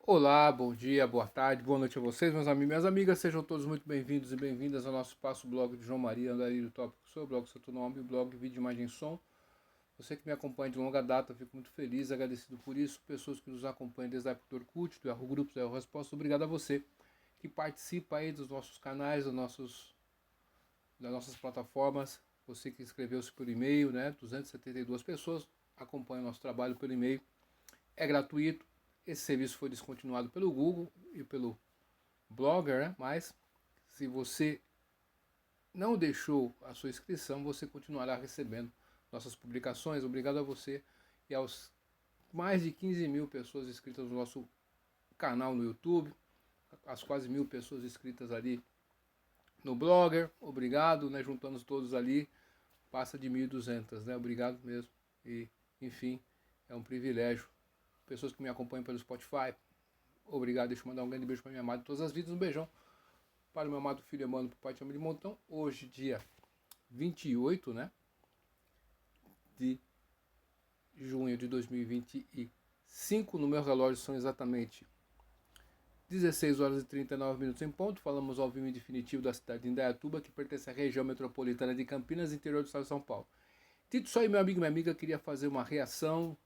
Olá, bom dia, boa tarde, boa noite a vocês, meus amigos e minhas amigas. Sejam todos muito bem-vindos e bem-vindas ao nosso espaço blog de João Maria Andarilho Tópico, seu blog Seu Nome, o blog Vídeo Imagem Som. Você que me acompanha de longa data, eu fico muito feliz, agradecido por isso. Pessoas que nos acompanham desde a época do Orkut, do Yahoo Grupos, do Yahoo Resposta, obrigado a você que participa aí dos nossos canais, das nossas plataformas. Você que inscreveu-se por e-mail, né? 272 pessoas acompanham o nosso trabalho pelo e-mail. É gratuito. Esse serviço foi descontinuado pelo Google e pelo Blogger, né? Mas se você não deixou a sua inscrição, você continuará recebendo nossas publicações. Obrigado a você e aos mais de 15 mil pessoas inscritas no nosso canal no YouTube, as quase 1.000 pessoas inscritas ali no Blogger. Obrigado, né? Juntando todos ali, passa de 1.200, né? Obrigado mesmo. E, enfim, é um privilégio. Pessoas que me acompanham pelo Spotify, obrigado. Deixa eu mandar um grande beijo para minha amada de todas as vidas. Um beijão para o meu amado filho Emmanuel, para o pai de família de montão. Hoje, dia 28, né, de junho de 2025. No meu relógio são exatamente 16 horas e 39 minutos em ponto. Falamos ao vivo em definitivo da cidade de Indaiatuba, que pertence à região metropolitana de Campinas, interior do estado de São Paulo. Dito isso aí, meu amigo e minha amiga, queria fazer uma reação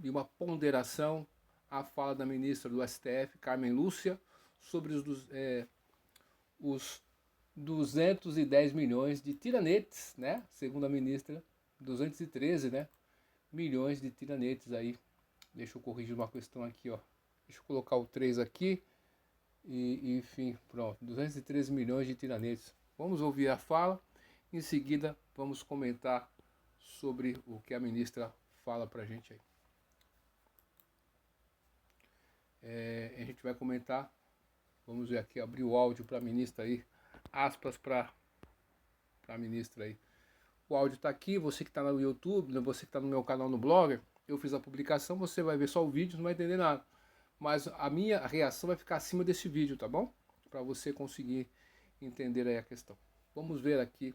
e uma ponderação à fala da ministra do STF, Carmen Lúcia, sobre os 210 milhões de tiranetes, né? Segundo a ministra, 213, né? Milhões de tiranetes aí. Deixa eu corrigir uma questão aqui, ó. Deixa eu colocar o 3 aqui. Enfim, pronto. 213 milhões de tiranetes. Vamos ouvir a fala. Em seguida, vamos comentar sobre o que a ministra fala pra gente aí. A gente vai comentar. Vamos ver aqui, abrir o áudio para a ministra aí. Aspas para a ministra aí. O áudio está aqui, você que está no YouTube, você que está no meu canal no Blogger, eu fiz a publicação, você vai ver só o vídeo, não vai entender nada. Mas a minha reação vai ficar acima desse vídeo, tá bom? Para você conseguir entender aí a questão. Vamos ver aqui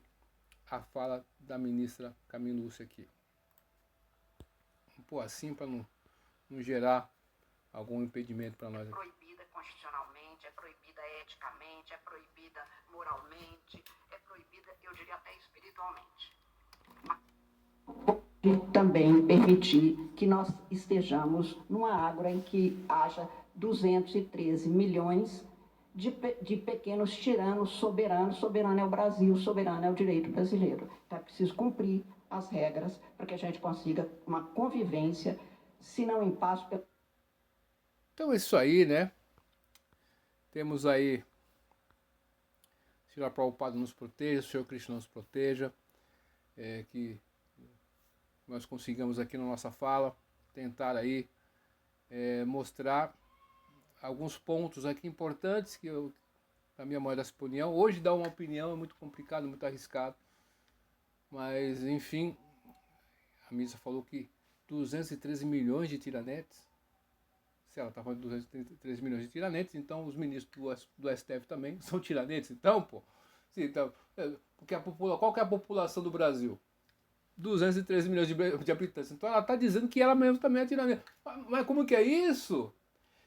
a fala da ministra Carmen Lúcia aqui. Vamos pôr assim para não gerar algum impedimento para nós aqui. É proibida constitucionalmente, é proibida eticamente, é proibida moralmente, é proibida, eu diria até espiritualmente. Também permitir que nós estejamos numa água em que haja 213 milhões de pequenos tiranos soberanos. Soberano é o Brasil, soberano é o direito brasileiro. Então é preciso cumprir as regras para que a gente consiga uma convivência, se não em paz... Então é isso aí, né? Temos aí, Senhor Prabhupada nos proteja, Senhor Krishna nos proteja, que nós consigamos aqui na nossa fala tentar aí mostrar alguns pontos aqui importantes que eu, na minha modesta opinião, hoje dar uma opinião é muito complicado, muito arriscado, mas enfim, a ministra falou que 213 milhões de tiranetes. Se ela está falando de 213 milhões de tiranetes, então os ministros do STF também são tiranetes. Então, pô, então, porque qual que é a população do Brasil? 213 milhões de habitantes. Então ela está dizendo que ela mesma também é tiranete. Mas como que é isso?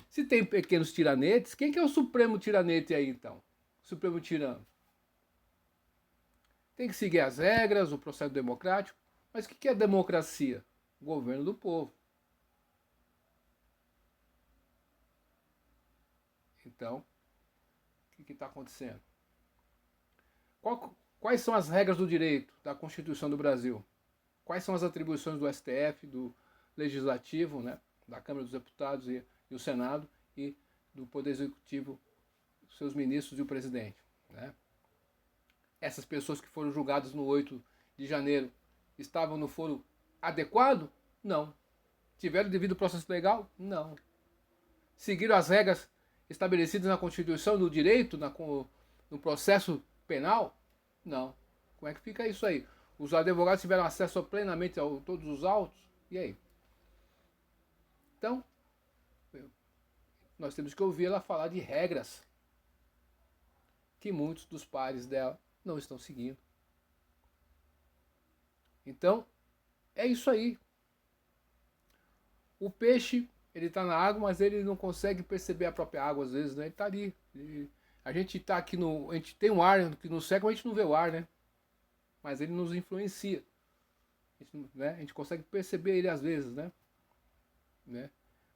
Se tem pequenos tiranetes, quem que é o supremo tiranete aí então? Supremo tirano. Tem que seguir as regras, o processo democrático. Mas o que é democracia? O governo do povo. Então, o que está acontecendo? Quais são as regras do direito da Constituição do Brasil? Quais são as atribuições do STF, do Legislativo, né, da Câmara dos Deputados e o Senado, e do Poder Executivo, seus ministros e o presidente? Né? Essas pessoas que foram julgadas no 8 de janeiro estavam no foro adequado? Não. Tiveram devido processo legal? Não. Seguiram as regras estabelecidas na Constituição, no direito, no processo penal? Não. Como é que fica isso aí? Os advogados tiveram acesso plenamente a todos os autos? E aí? Então, nós temos que ouvir ela falar de regras que muitos dos pares dela não estão seguindo. Então, é isso aí. O peixe, Ele está na água, mas ele não consegue perceber a própria água às vezes, né? Ele está ali. A gente está aqui no... A gente tem um ar que no século a gente não vê o ar, né? Mas ele nos influencia. A gente consegue perceber ele às vezes, né?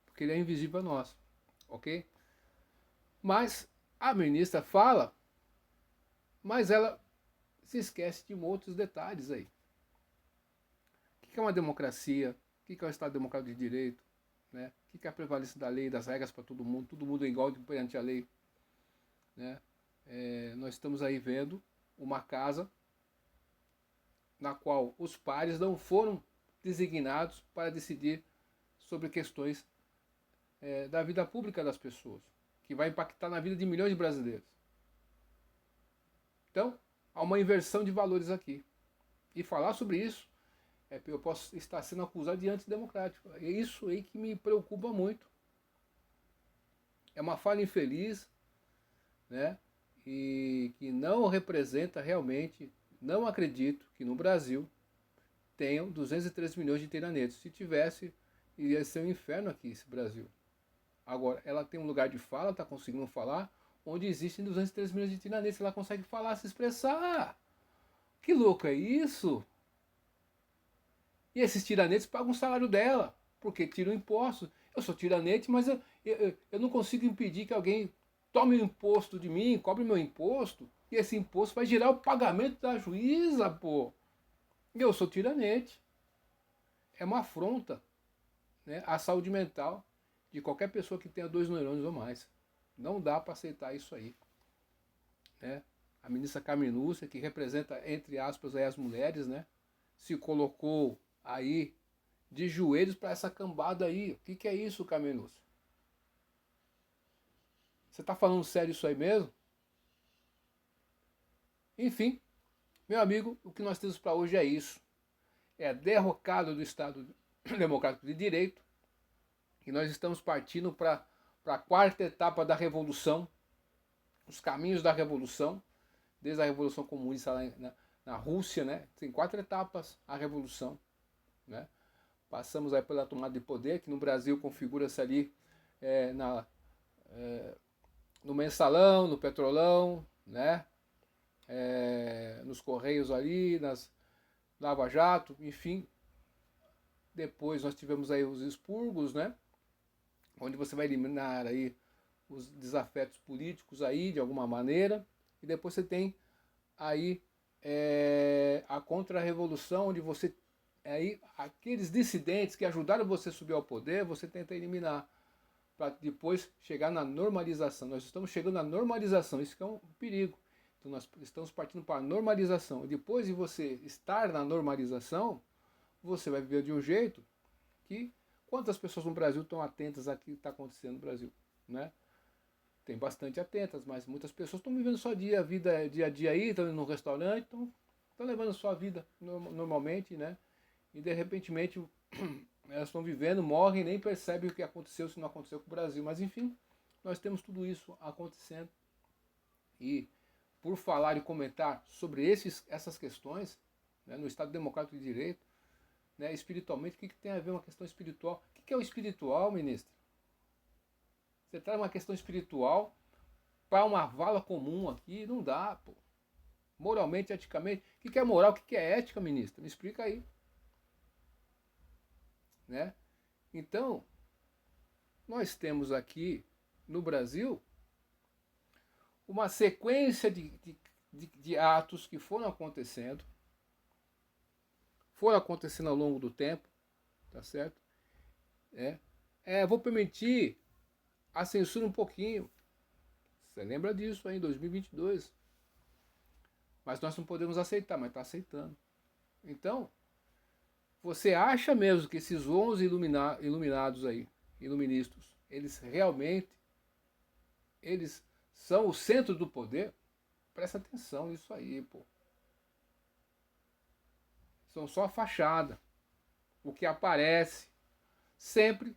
Porque ele é invisível a nós, ok? Mas a ministra fala, mas ela se esquece de outros detalhes aí. O que é uma democracia? O que é um Estado democrático de direito? Né? O que é a prevalência da lei, das regras para todo mundo é igual perante a lei. Né? Nós estamos aí vendo uma casa na qual os pares não foram designados para decidir sobre questões da vida pública das pessoas, que vai impactar na vida de milhões de brasileiros. Então, há uma inversão de valores aqui. E falar sobre isso, eu posso estar sendo acusado de antidemocrático. É isso aí que me preocupa muito. É uma fala infeliz, né? E que não representa realmente, não acredito que no Brasil tenham 213 milhões de tiranetos. Se tivesse, iria ser um inferno aqui esse Brasil. Agora, ela tem um lugar de fala, está conseguindo falar, onde existem 213 milhões de tiranetos, ela consegue falar, se expressar. Que louco é isso? E esses tiranetes pagam o salário dela, porque tiram impostos. Eu sou tiranete, mas eu não consigo impedir que alguém tome o imposto de mim, cobre meu imposto, e esse imposto vai gerar o pagamento da juíza, pô. Eu sou tiranete. É uma afronta, né, à saúde mental de qualquer pessoa que tenha 2 neurônios ou mais. Não dá para aceitar isso aí. Né? A ministra Carmen Lúcia, que representa, entre aspas, aí as mulheres, né, se colocou aí de joelhos para essa cambada aí. O que é isso, Carmen Lúcia? Você está falando sério isso aí mesmo? Enfim, meu amigo, o que nós temos para hoje é isso. É a derrocada do Estado Democrático de Direito, e nós estamos partindo para a quarta etapa da Revolução, os caminhos da Revolução, desde a Revolução Comunista lá na Rússia, né? Tem 4 etapas a Revolução. Né? Passamos aí pela tomada de poder, que no Brasil configura-se ali no mensalão, no petrolão, né? Nos Correios ali, nas Lava Jato, enfim. Depois nós tivemos aí os expurgos, né? Onde você vai eliminar aí os desafetos políticos aí, de alguma maneira. E depois você tem aí a contra-revolução, onde você aí aqueles dissidentes que ajudaram você a subir ao poder, você tenta eliminar, para depois chegar na normalização. Nós estamos chegando na normalização, isso que é um perigo. Então nós estamos partindo para a normalização. E depois de você estar na normalização, você vai viver de um jeito que... Quantas pessoas no Brasil estão atentas ao que está acontecendo no Brasil? Né? Tem bastante atentas, mas muitas pessoas estão vivendo sua dia a dia aí, estão indo no restaurante, estão levando sua vida normalmente, né? E de repentemente elas estão vivendo, morrem, nem percebem o que aconteceu, se não aconteceu com o Brasil. Mas enfim, nós temos tudo isso acontecendo. E por falar e comentar sobre essas questões, né, no Estado Democrático de Direito, né, espiritualmente, o que tem a ver uma questão espiritual? O que é o espiritual, ministro? Você traz uma questão espiritual para uma vala comum aqui, não dá, pô. Moralmente, eticamente. O que é moral, o que é ética, ministro? Me explica aí. Né? Então, nós temos aqui no Brasil uma sequência de atos que foram acontecendo ao longo do tempo, tá certo? Vou permitir a censura um pouquinho. Você lembra disso aí em 2022? Mas nós não podemos aceitar, mas está aceitando. Então, você acha mesmo que esses 11 iluminados aí, iluministas, eles realmente, eles são o centro do poder? Presta atenção nisso aí, pô. São só a fachada. O que aparece, sempre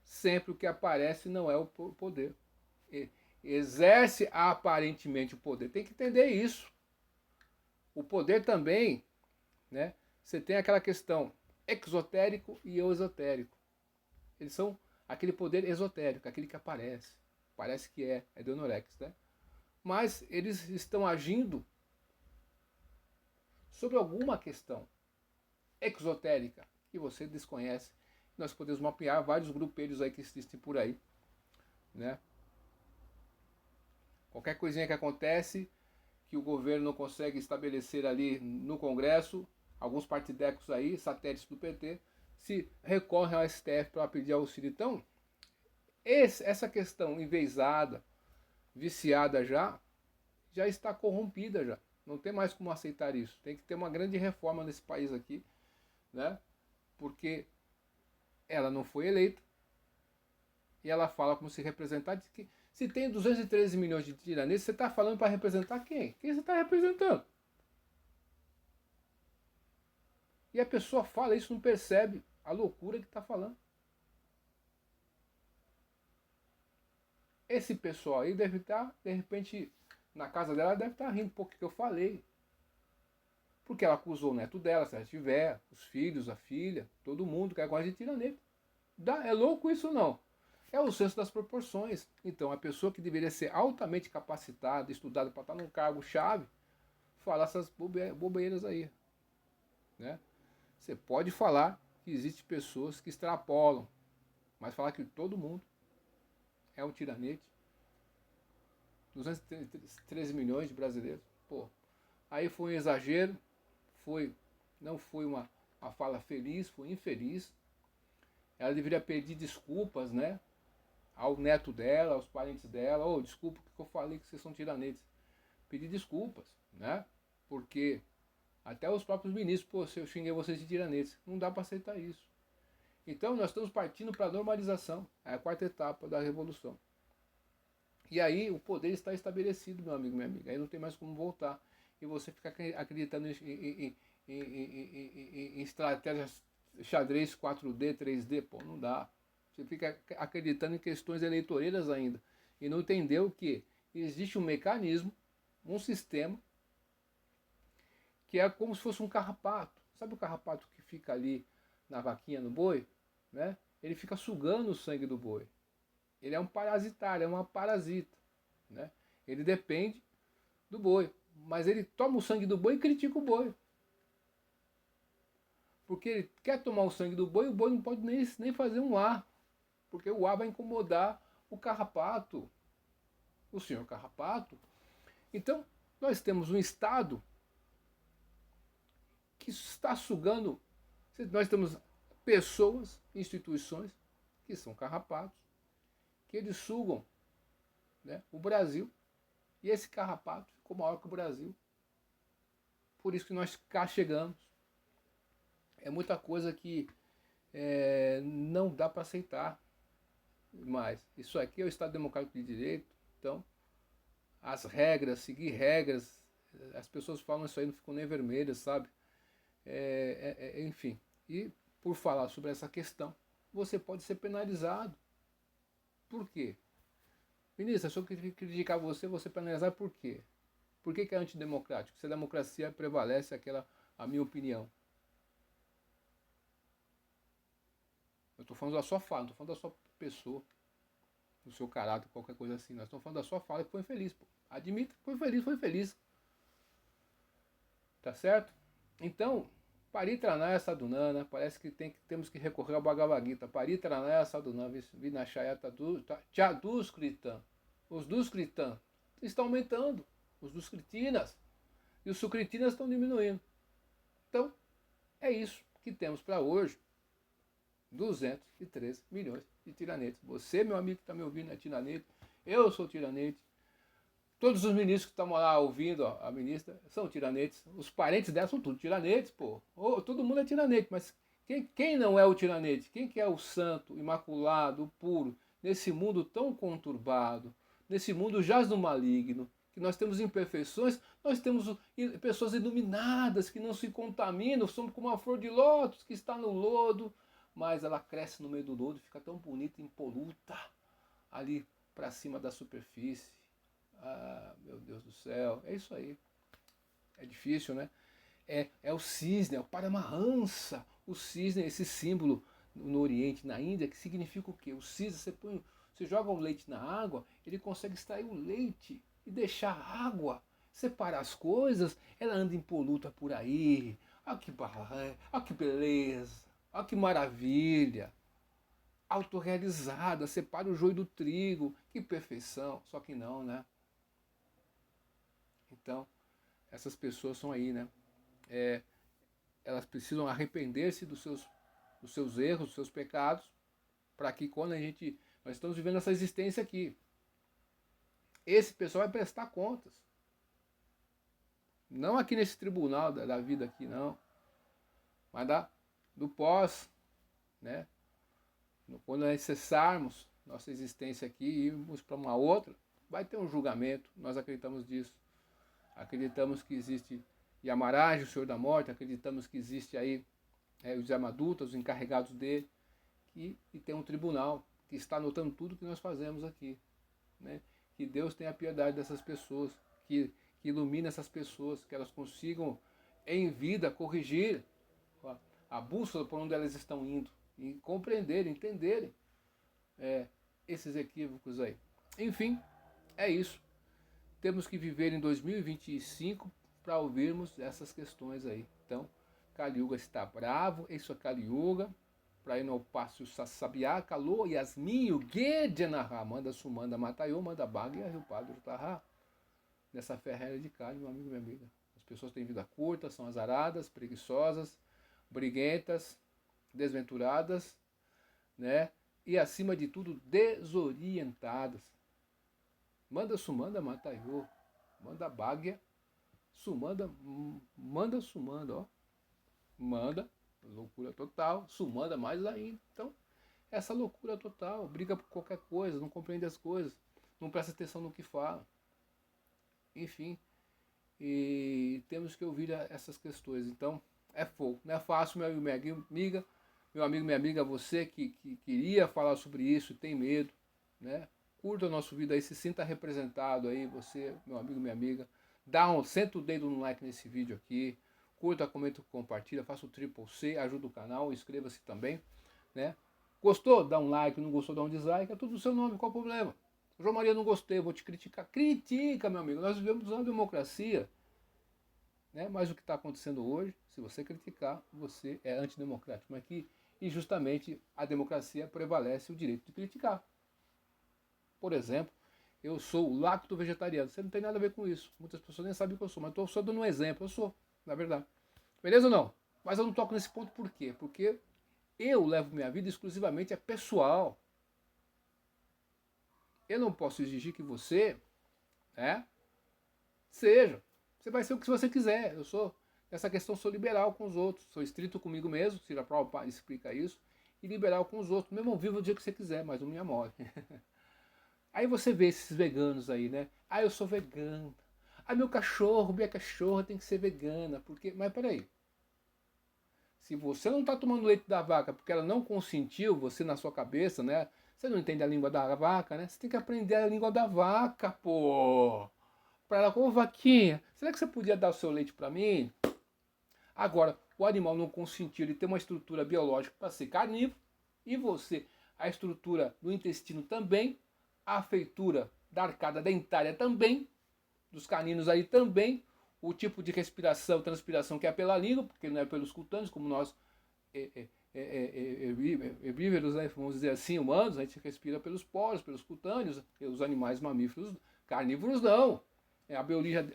o que aparece não é o poder. Exerce aparentemente o poder. Tem que entender isso. O poder também, né? Você tem aquela questão exotérico e esotérico. Eles são aquele poder esotérico, aquele que aparece. Parece que é Deonorex, né? Mas eles estão agindo sobre alguma questão exotérica que você desconhece. Nós podemos mapear vários grupelhos aí que existem por aí, né? Qualquer coisinha que acontece, que o governo não consegue estabelecer ali no Congresso, alguns partidecos aí, satélites do PT, se recorrem ao STF para pedir auxílio. Então, essa questão envezada, viciada já está corrompida já. Não tem mais como aceitar isso. Tem que ter uma grande reforma nesse país aqui, né? Porque ela não foi eleita e ela fala como se representar, diz que se tem 213 milhões de tiraneses, você está falando para representar quem? Quem você está representando? E a pessoa fala isso, não percebe a loucura que está falando. Esse pessoal aí deve estar, de repente, na casa dela, deve estar rindo um pouco do que eu falei. Porque ela acusou o neto dela, se ela tiver, os filhos, a filha, todo mundo que agora de tiraneiro. É louco isso não? É o senso das proporções. Então, a pessoa que deveria ser altamente capacitada, estudada para estar num cargo-chave, fala essas bobeiras aí. Né? Você pode falar que existem pessoas que extrapolam, mas falar que todo mundo é um tiranete. 213 milhões de brasileiros. Pô, aí foi um exagero, não foi uma fala feliz, foi infeliz. Ela deveria pedir desculpas, né? Ao neto dela, aos parentes dela. Oh, desculpa que eu falei que vocês são tiranetes. Pedir desculpas, né? Porque até os próprios ministros, pô, se eu xinguei vocês de tiranetes. Não dá para aceitar isso. Então nós estamos partindo para a normalização. É a quarta etapa da revolução. E aí o poder está estabelecido, meu amigo, minha amiga. Aí não tem mais como voltar. E você fica acreditando em estratégias xadrez 4D, 3D. Pô, não dá. Você fica acreditando em questões eleitoreiras ainda. E não entendeu que existe um mecanismo, um sistema, que é como se fosse um carrapato. Sabe o carrapato que fica ali na vaquinha, no boi? Né? Ele fica sugando o sangue do boi. Ele é um parasitário, é uma parasita. Né? Ele depende do boi. Mas ele toma o sangue do boi e critica o boi. Porque ele quer tomar o sangue do boi, o boi não pode nem fazer um ar. Porque o ar vai incomodar o carrapato, o senhor carrapato. Então, nós temos um Estado que está sugando. Nós temos pessoas, instituições, que são carrapatos, que eles sugam, né, o Brasil. E esse carrapato ficou maior que o Brasil. Por isso que nós cá chegamos. É muita coisa que não dá para aceitar. Mas isso aqui é o Estado Democrático de Direito. Então, as regras, seguir regras, as pessoas falam isso aí, não ficam nem vermelhas, sabe? Enfim. E por falar sobre essa questão, você pode ser penalizado. Por quê? Ministro, se eu criticar você, você penalizar por quê? Por que é antidemocrático? Se a democracia prevalece a minha opinião. Eu estou falando da sua fala, não estou falando da sua pessoa, do seu caráter, qualquer coisa assim. Nós estamos falando da sua fala que foi infeliz. Pô. Admita que foi feliz. Tá certo? Então, Paritranaya Sadhunana, parece que temos que recorrer ao Bhagavad Gita. Paritranaya Sadhunana, Vinashayata Duskritam. Os Duskritam estão aumentando. Os Duskritinas. E os Sukritinas estão diminuindo. Então, é isso que temos para hoje. 213 milhões de tiranetes. Você, meu amigo que está me ouvindo, é tiranete. Eu sou tiranete. Todos os ministros que estão lá ouvindo, ó, a ministra, são tiranetes. Os parentes dela são tudo tiranetes, pô. Todo mundo é tiranete, mas quem não é o tiranete? Quem que é o santo, imaculado, o puro, nesse mundo tão conturbado, nesse mundo jaz do maligno, que nós temos imperfeições, nós temos pessoas iluminadas que não se contaminam, somos como uma flor de lótus que está no lodo, mas ela cresce no meio do lodo, fica tão bonita, impoluta, ali para cima da superfície. Ah, meu Deus do céu, é isso aí. É difícil, né? É o cisne, é o Paramahansa. O cisne, esse símbolo no Oriente, na Índia, que significa o quê? O sisa, você joga o leite na água, ele consegue extrair o leite e deixar a água, separar as coisas, ela anda impoluta por aí. Olha que beleza, olha que maravilha. Autorrealizada, separa o joio do trigo, que perfeição, só que não, né? Então, essas pessoas são aí, né? Elas precisam arrepender-se dos seus erros, dos seus pecados, para que quando nós estamos vivendo essa existência aqui, esse pessoal vai prestar contas. Não aqui nesse tribunal da vida aqui, não. Mas do pós, né? Quando nós cessarmos nossa existência aqui e irmos para uma outra, vai ter um julgamento. Nós acreditamos disso. Acreditamos que existe Yamaraj, o Senhor da Morte. Acreditamos que existe aí os Yamadutas, os encarregados dele. E tem um tribunal que está anotando tudo que nós fazemos aqui, né? Que Deus tenha piedade dessas pessoas, que ilumine essas pessoas, que elas consigam em vida corrigir a bússola por onde elas estão indo e compreenderem, entenderem esses equívocos aí. Enfim, é isso. Temos que viver em 2025 para ouvirmos essas questões aí. Então, Kali Yuga está bravo, isso é Kali Yuga. Para ir no passo Sabiá, Kalô, Yasmin, Yuge, Janahá, manda Sumanda, Matayô, manda Bagya, Rio Padre, Tahá. Nessa ferreira de Kali, meu amigo e minha amiga. As pessoas têm vida curta, são azaradas, preguiçosas, briguentas, desventuradas, né? E acima de tudo, desorientadas. Manda Sumanda, Matayô, manda Bagya, Sumanda, manda Sumanda, ó. Manda. Loucura total, Sumanda mais ainda. Então, essa loucura total, briga por qualquer coisa, não compreende as coisas, não presta atenção no que fala. Enfim, e temos que ouvir essas questões. Então, é fogo. Não é fácil, meu amigo, minha amiga, meu amigo, minha amiga, você que queria falar sobre isso, tem medo, né? Curta o nosso vídeo aí, se sinta representado aí, você, meu amigo, minha amiga. Senta o dedo no like nesse vídeo aqui. Curta, comenta, compartilha, faça o Triple C, ajuda o canal, inscreva-se também, né? Gostou? Dá um like, não gostou? Dá um dislike, é tudo o seu nome, qual o problema? João Maria, não gostei, vou te criticar. Critica, meu amigo, nós vivemos uma democracia, né? Mas o que está acontecendo hoje, se você criticar, você é antidemocrático. Mas aqui, e justamente, a democracia prevalece o direito de criticar. Por exemplo, eu sou lacto-vegetariano, você não tem nada a ver com isso, muitas pessoas nem sabem que eu sou, mas estou só dando um exemplo, eu sou. Na verdade. Beleza ou não? Mas eu não toco nesse ponto por quê? Porque eu levo minha vida exclusivamente a pessoal. Eu não posso exigir que você, seja. Você vai ser o que você quiser. Eu sou, nessa questão, sou liberal com os outros. Sou estrito comigo mesmo, Srila Prabhupada explica isso. E liberal com os outros. Meu irmão, viva o dia que você quiser, mas não me amore. Aí você vê esses veganos aí, né? Ah, eu sou vegano. Ah, minha cachorra tem que ser vegana. Porque... Mas peraí. Se você não está tomando leite da vaca porque ela não consentiu, você na sua cabeça, né? Você não entende a língua da vaca, né? Você tem que aprender a língua da vaca, pô. Para ela, ô vaquinha, será que você podia dar o seu leite para mim? Agora, o animal não consentiu, ele tem uma estrutura biológica para ser carnívoro. E você, a estrutura do intestino também, a feitura da arcada dentária também, dos caninos aí também, o tipo de respiração, transpiração que é pela língua, porque não é pelos cutâneos, como nós herbívoros, né, vamos dizer assim, humanos, a gente respira pelos poros, pelos cutâneos, os animais mamíferos, carnívoros não, a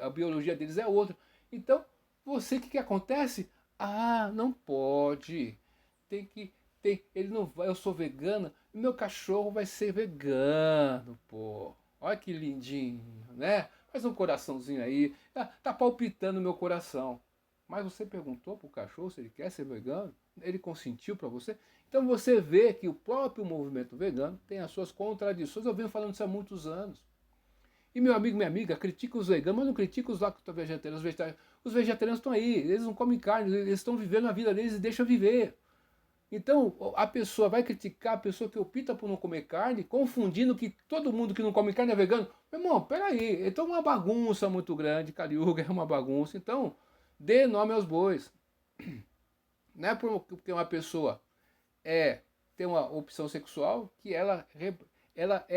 biologia deles é outra. Então, você, o que acontece? Ah, não pode, ele não vai, eu sou vegana, meu cachorro vai ser vegano, pô, olha que lindinho, né? Faz um coraçãozinho aí. Tá palpitando o meu coração. Mas você perguntou pro cachorro se ele quer ser vegano? Ele consentiu para você? Então você vê que o próprio movimento vegano tem as suas contradições. Eu venho falando isso há muitos anos. E meu amigo, minha amiga, critica os veganos, mas não critica os lacto-vegetarianos, os vegetarianos. Os vegetarianos estão aí, eles não comem carne, eles estão vivendo a vida deles e deixam viver. Então, a pessoa vai criticar a pessoa que opta por não comer carne, confundindo que todo mundo que não come carne é vegano. Meu irmão, peraí, então é uma bagunça muito grande, Kali Yuga é uma bagunça. Então, dê nome aos bois. Não é porque uma pessoa é tem uma opção sexual que ela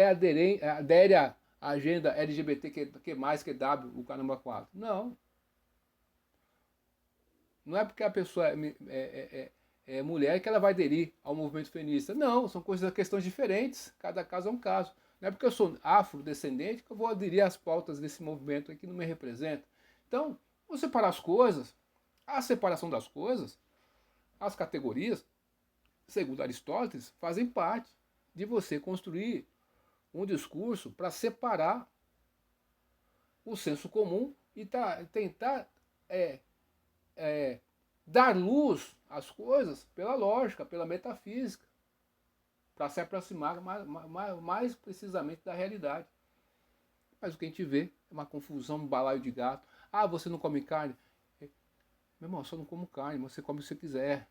adere à agenda LGBTQ+, o caramba 4. Não. Não é porque a pessoa é mulher que ela vai aderir ao movimento feminista. Não, são questões diferentes. Cada caso é um caso. Não é porque eu sou afrodescendente que eu vou aderir às pautas desse movimento aí que não me representa. Então, vou separar as coisas. A separação das coisas, as categorias, segundo Aristóteles, fazem parte de você construir um discurso para separar o senso comum e tentar dar luz às coisas pela lógica, pela metafísica, para se aproximar mais precisamente da realidade. Mas o que a gente vê é uma confusão, um balaio de gato. Ah, você não come carne? Meu irmão, eu só não como carne, você come o que você quiser.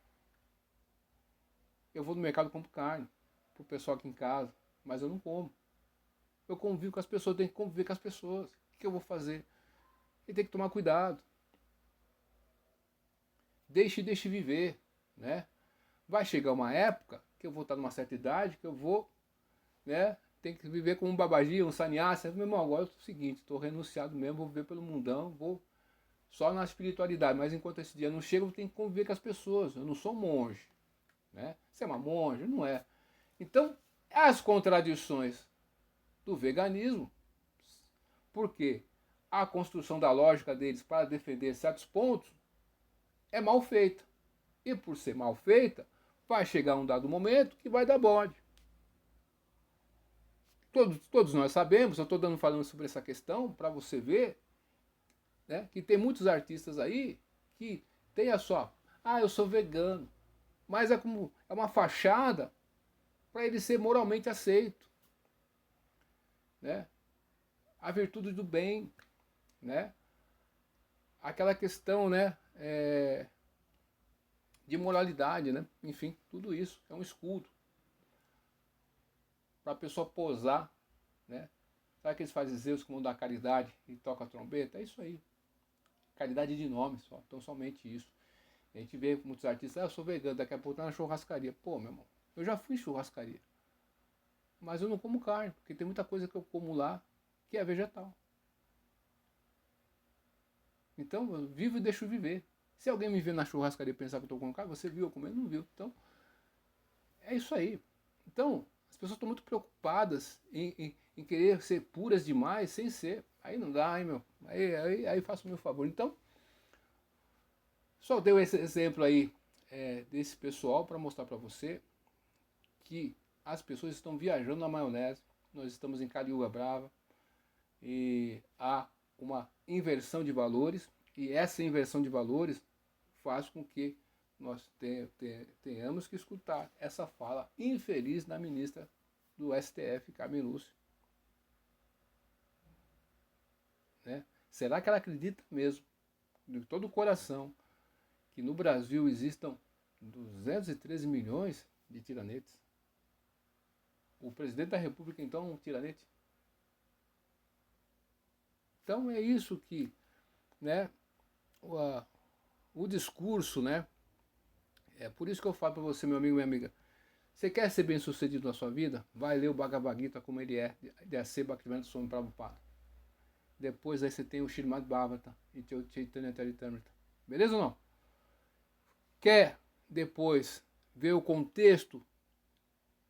Eu vou no mercado e compro carne pro pessoal aqui em casa, mas eu não como. Eu convivo com as pessoas, eu tenho que conviver com as pessoas. O que eu vou fazer? E tem que tomar cuidado. Deixe viver, né? Vai chegar uma época que eu vou estar numa certa idade, que eu vou, né? Tem que viver como um babagi, um sannyasi. Meu irmão, agora é o seguinte, estou renunciado mesmo, vou viver pelo mundão, vou só na espiritualidade, mas enquanto esse dia não chega, eu tenho que conviver com as pessoas. Eu não sou monge, né? Você é uma monja? Não é. Então, as contradições do veganismo, porque a construção da lógica deles para defender certos pontos é mal feita. E por ser mal feita, vai chegar um dado momento que vai dar bode. Todos nós sabemos, eu estou falando sobre essa questão para você ver, né, que tem muitos artistas aí que tem a sua... Ah, eu sou vegano. Mas é uma fachada para ele ser moralmente aceito. Né? A virtude do bem. Né? Aquela questão, né, de moralidade. Né? Enfim, tudo isso é um escudo para a pessoa posar. Né? Sabe aqueles fariseus que vão dar caridade e tocam a trombeta? É isso aí. Caridade de nome só. Então somente isso. A gente vê muitos artistas, eu sou vegano, daqui a pouco tá na churrascaria. Pô, meu irmão, eu já fui em churrascaria. Mas eu não como carne, porque tem muita coisa que eu como lá que é vegetal. Então, eu vivo e deixo viver. Se alguém me vê na churrascaria e pensar que eu estou comendo carne, você viu eu comendo? Não viu. Então, é isso aí. Então, as pessoas estão muito preocupadas em querer ser puras demais sem ser. Aí não dá, hein, meu? Aí faço o meu favor. Então, só deu esse exemplo aí desse pessoal para mostrar para você que as pessoas estão viajando na maionese. Nós estamos em Cariúba Brava e há uma inversão de valores e essa inversão de valores faz com que nós tenhamos que escutar essa fala infeliz da ministra do STF, Carmen Lúcia. Né? Será que ela acredita mesmo, de todo o coração, que no Brasil existam 213 milhões de tiranetes? O presidente da República, então, é um tiranete? Então é isso que, né, o discurso, né, é por isso que eu falo para você, meu amigo, minha amiga, você quer ser bem sucedido na sua vida? Vai ler o Bhagavad Gita como ele é, de A.C. Bhaktivedanta Swami Prabhupada. Depois aí você tem o Srimad Bhagavatam e o Chaitanya Charitamrita. Beleza ou não? Quer depois ver o contexto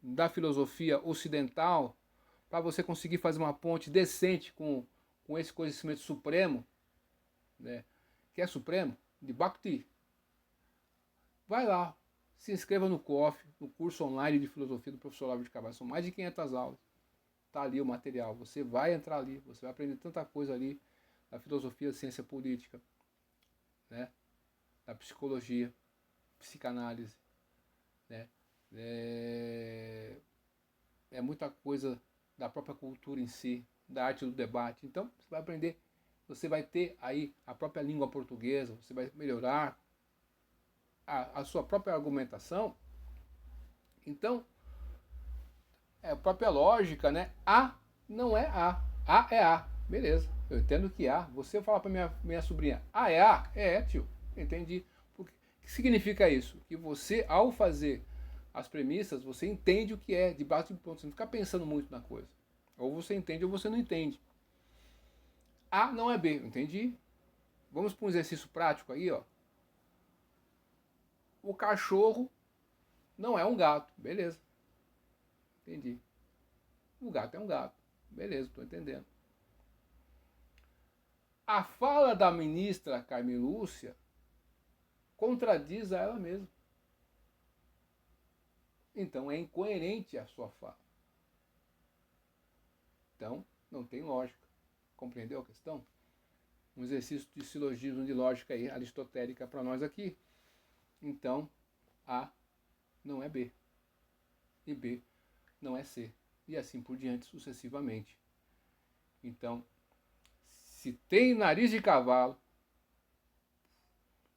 da filosofia ocidental para você conseguir fazer uma ponte decente com esse conhecimento supremo, né, que é supremo, de Bhakti? Vai lá, se inscreva no COF, no curso online de filosofia do professor Olavo de Carvalho. São mais de 500 aulas. Está ali o material. Você vai entrar ali, você vai aprender tanta coisa ali da filosofia, da ciência política, né, da psicologia, psicanálise, né, é muita coisa da própria cultura em si, da arte do debate. Então, você vai aprender, você vai ter aí a própria língua portuguesa, você vai melhorar a sua própria argumentação. Então, é a própria lógica, né? A não é A. A é A. Beleza. Eu entendo que A. Você fala para minha sobrinha, A é A? É, tio. Entendi. O que significa isso? Que você, ao fazer as premissas, você entende o que é, de base de ponto. Você não fica pensando muito na coisa. Ou você entende ou você não entende. A não é B, entendi? Vamos para um exercício prático aí, ó. O cachorro não é um gato, beleza. Entendi. O gato é um gato, beleza, estou entendendo. A fala da ministra Carmen Lúcia contradiz a ela mesma. Então é incoerente a sua fala. Então não tem lógica. Compreendeu a questão? Um exercício de silogismo de lógica aí, aristotélica para nós aqui. Então A não é B. E B não é C. E assim por diante, sucessivamente. Então, se tem nariz de cavalo,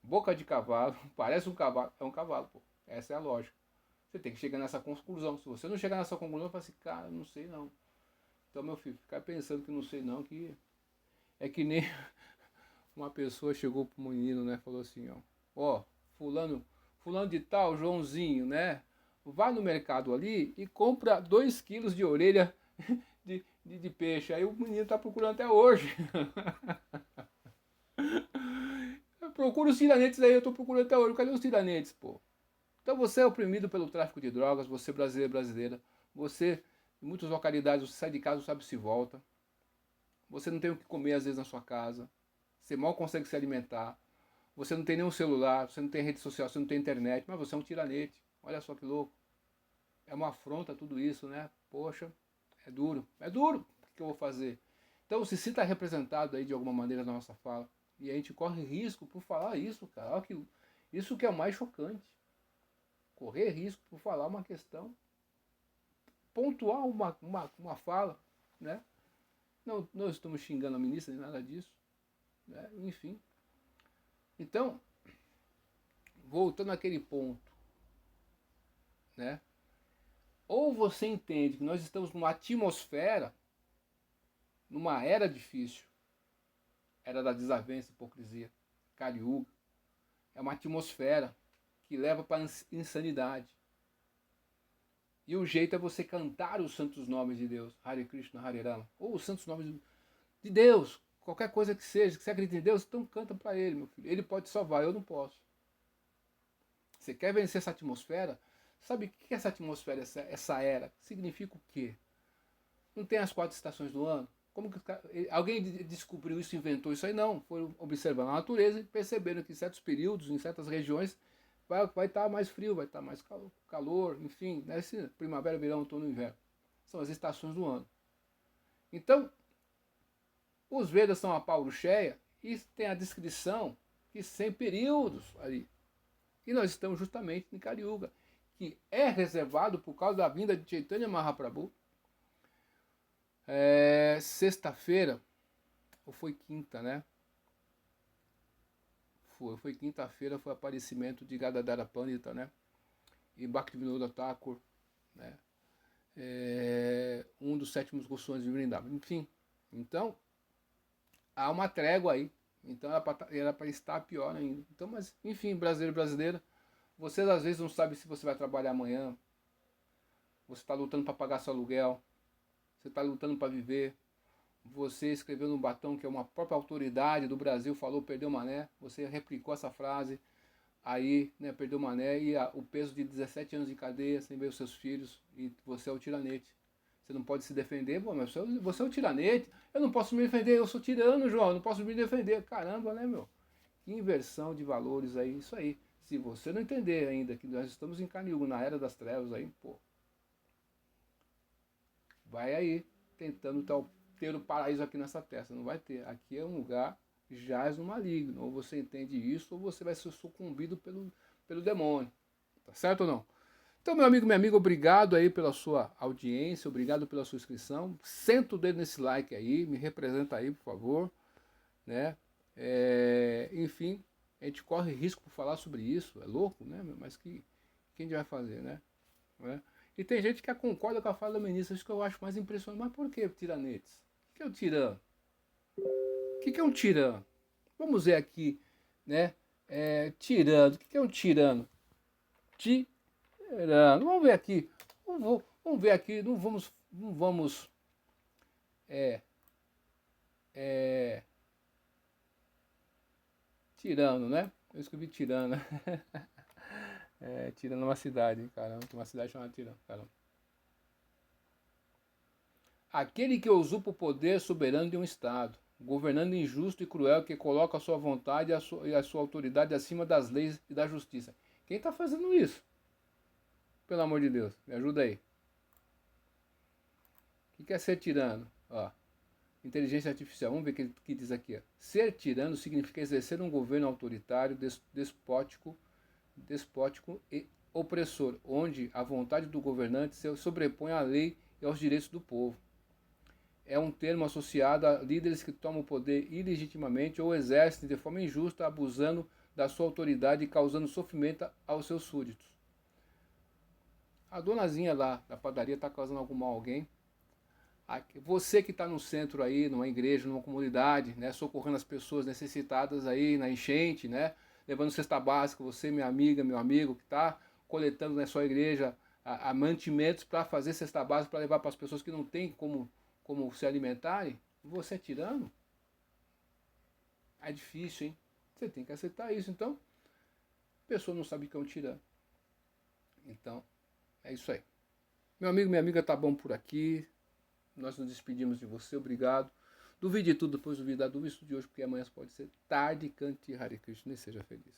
boca de cavalo, parece um cavalo, é um cavalo, pô. Essa é a lógica. Você tem que chegar nessa conclusão. Se você não chegar nessa conclusão, você fala assim, cara, não sei não. Então, meu filho, ficar pensando que não sei não, que é que nem uma pessoa chegou pro menino, né, falou assim, ó, fulano de tal, Joãozinho, né, vai no mercado ali e compra 2 quilos de orelha de peixe. Aí o menino tá procurando até hoje. Procura os tiranetes aí, eu tô procurando até hoje. Cadê os tiranetes, pô? Então você é oprimido pelo tráfico de drogas, você brasileiro, brasileira, você, em muitas localidades, você sai de casa, não sabe se volta. Você não tem o que comer às vezes na sua casa. Você mal consegue se alimentar. Você não tem nenhum celular, você não tem rede social, você não tem internet, mas você é um tiranete. Olha só que louco. É uma afronta tudo isso, né? Poxa, é duro. É duro. O que eu vou fazer? Então se sinta representado aí de alguma maneira na nossa fala. E a gente corre risco por falar isso, cara. Olha que, isso que é o mais chocante. Correr risco por falar uma questão. Pontuar uma fala, né? Não estamos xingando a ministra nem nada disso. Né? Enfim. Então, voltando àquele ponto, né? Ou você entende que nós estamos numa atmosfera, numa era difícil, era da desavença, hipocrisia, Kali-Yuga, é uma atmosfera que leva para a insanidade. E o jeito é você cantar os santos nomes de Deus, Hare Krishna, Hare Rama, ou os santos nomes de Deus, qualquer coisa que seja, que você acredita em Deus, então canta para Ele, meu filho. Ele pode salvar, eu não posso. Você quer vencer essa atmosfera? Sabe o que é essa atmosfera, essa era? Significa o quê? Não tem as 4 estações do ano? Como que alguém descobriu isso, inventou isso aí? Não. Foram observando a natureza e perceberam que em certos períodos, em certas regiões, vai estar mais frio, vai estar mais calor, enfim, né? Primavera, verão, outono e inverno. São as estações do ano. Então, os Vedas são a paulo-cheia e tem a descrição que 100 períodos ali. E nós estamos justamente em Kali-Yuga, que é reservado por causa da vinda de Chaitanya Mahaprabhu. Sexta-feira, ou foi quinta, né? Foi quinta-feira, foi o aparecimento de Gadadhara Pandita, né? E Bhaktivinoda Thakur, né? Um dos 7º Goswamis de Vrindavan. Enfim, então, há uma trégua aí. Então era para estar pior ainda. Então, mas, enfim, brasileiro e brasileira, vocês às vezes não sabem se você vai trabalhar amanhã. Você está lutando para pagar seu aluguel. Você está lutando para viver. Você escreveu no batom que é uma própria autoridade do Brasil falou perdeu mané. Você replicou essa frase. Aí, né, perdeu mané e o peso de 17 anos de cadeia sem ver os seus filhos. E você é o tiranete. Você não pode se defender. Bom, mas você é o tiranete. Eu não posso me defender. Eu sou tirano, João. Eu não posso me defender. Caramba, né, meu? Que inversão de valores aí. Isso aí. Se você não entender ainda que nós estamos em Kali-Yuga, na era das trevas aí, pô, vai aí tentando ter o paraíso aqui nessa terra. Não vai ter. Aqui é um lugar que jaz no maligno. Ou você entende isso, ou você vai ser sucumbido pelo demônio. Tá certo ou não? Então, meu amigo, minha amiga, obrigado aí pela sua audiência, obrigado pela sua inscrição. Senta o dedo nesse like aí, me representa aí, por favor. Né? Enfim, a gente corre risco por falar sobre isso, é louco, né? Mas quem a gente vai fazer, né? E tem gente que concorda com a fala da ministra, isso que eu acho mais impressionante. Mas por que tiranetes? O que é o tirano? O que é um tirano? Vamos ver aqui, né? Tirano. O que é um tirano? Vamos ver aqui. Vamos ver aqui. Não vamos. É, é, tirano, né? Eu escrevi tirano. Tirano é uma cidade, hein, caramba. Tem uma cidade chamada Tirano, caramba. Aquele que usurpa o poder soberano de um Estado, governando injusto e cruel, que coloca a sua vontade e a sua autoridade acima das leis e da justiça. Quem está fazendo isso? Pelo amor de Deus, me ajuda aí. O que é ser tirano? Ó, inteligência artificial, vamos ver o que diz aqui. Ó. Ser tirano significa exercer um governo autoritário, despótico e opressor, onde a vontade do governante se sobrepõe à lei e aos direitos do povo. É um termo associado a líderes que tomam o poder ilegitimamente ou exercem de forma injusta, abusando da sua autoridade e causando sofrimento aos seus súditos. A donazinha lá da padaria está causando algum mal a alguém. Você que está no centro aí, numa igreja, numa comunidade, né, socorrendo as pessoas necessitadas aí na enchente, né, levando cesta básica, você, minha amiga, meu amigo, que está coletando na sua igreja a mantimentos para fazer cesta básica, para levar para as pessoas que não têm como se alimentarem, você é tirano? É difícil, hein? Você tem que aceitar isso. Então, a pessoa não sabe que é um tirano. Então, é isso aí. Meu amigo, minha amiga, tá bom por aqui. Nós nos despedimos de você, obrigado. Duvide tudo, depois duvide da dúvida de hoje, porque amanhã pode ser tarde. Cante Hare Krishna e seja feliz.